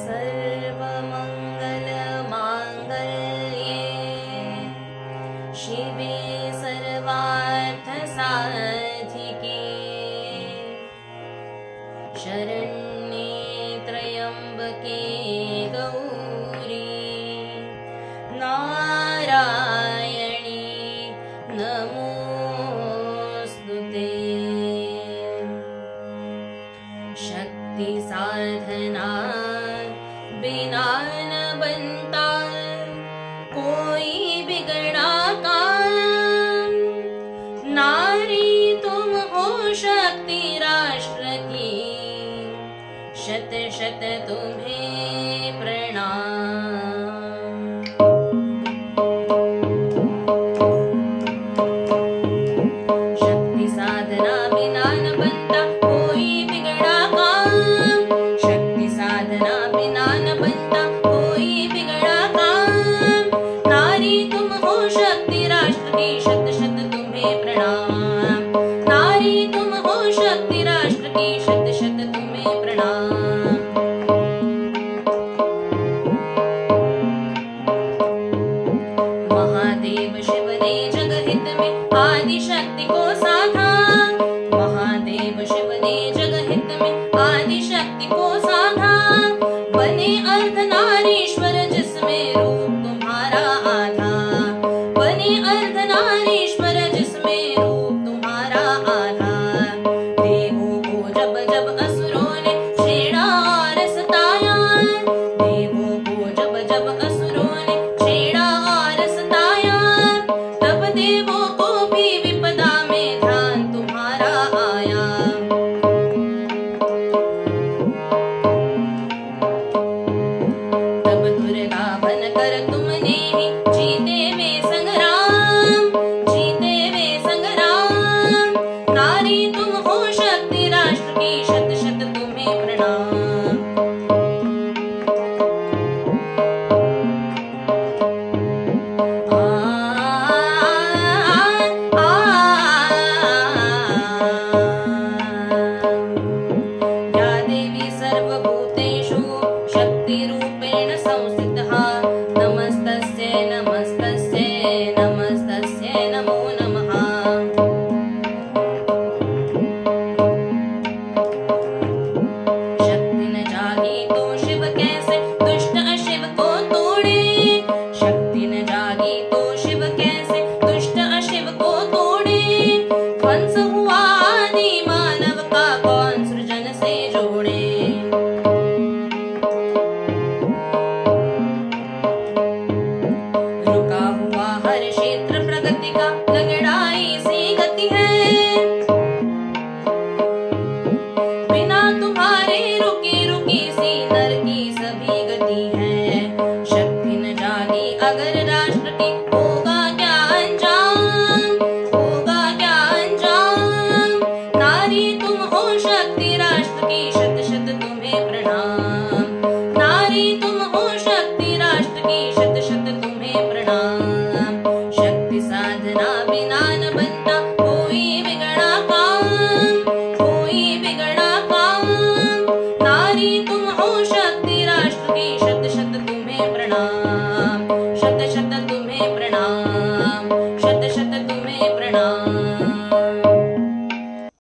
सर्वमङ्गलमाङ्गल्ये शिवे सर्वार्थसाधिके शरण्ये त्र्यम्बके गौरी नारायणी नमोस्तुते। शक्ति साधना बिना न बनता कोई बिगड़ा काम। नारी तुम हो शक्ति राष्ट्र की, शत शत तुम्हें प्रणाम। शक्ति साधना बिना न बनता कोई बिगड़ा काम। शक्ति साधना बिना न बनता कोई बिगड़ा काम। नारी तुम हो शक्ति राष्ट्र की, शत शत तुम्हें प्रणाम। नारी तुम हो शक्ति राष्ट्र की, शत शत तुम्हें प्रणाम। महादेव शिव ने जगहित में आदि शक्ति को साधा। महादेव शिव ने जगहित में आदि शक्ति को साधा। बने अर्धनारीश्वर जिसमें रूप तुम्हारा आधा। बने अर्धनारीश्वर जिसमें रूप तुम्हारा आधा। देवों को जब जब असुरों ने छेड़ा और सताया। देवों को जब जब असुरों ने छेड़ा और सताया। तब देवों को भी विपदा में ध्यान तुम्हारा आया। तब दुर्गा बनकर तुमने ही जीते वे संग्राम। जीते वे संग्राम। नारी तुम हो शक्ति राष्ट्र की, शत शत तुम्हें प्रणाम। या देवी सर्वभूतेषु शक्तिरूपेण संस्थितः। नमस्तस्यै नमस्तस्यै नमस्तस्यै नमो नमः। शक्ति न जागी तो शिव कैसे दुष्ट अशिव को तोड़े। शक्ति न जागी तो शिव कैसे दुष्ट अशिव को तोड़े। ध्वंस हुआ आदि मानव का कौन सृजन से जोड़े। रुका हुआ हर क्षेत्र प्रगति का लगड़ाई सी गति है। बिना तुम्हारे रुकी रुकी सी नर की सभी गति है। शक्ति न जागी अगर राष्ट्र की होगा क्या अंजाम। होगा क्या अंजाम। नारी तुम हो शक्ति राष्ट्र की,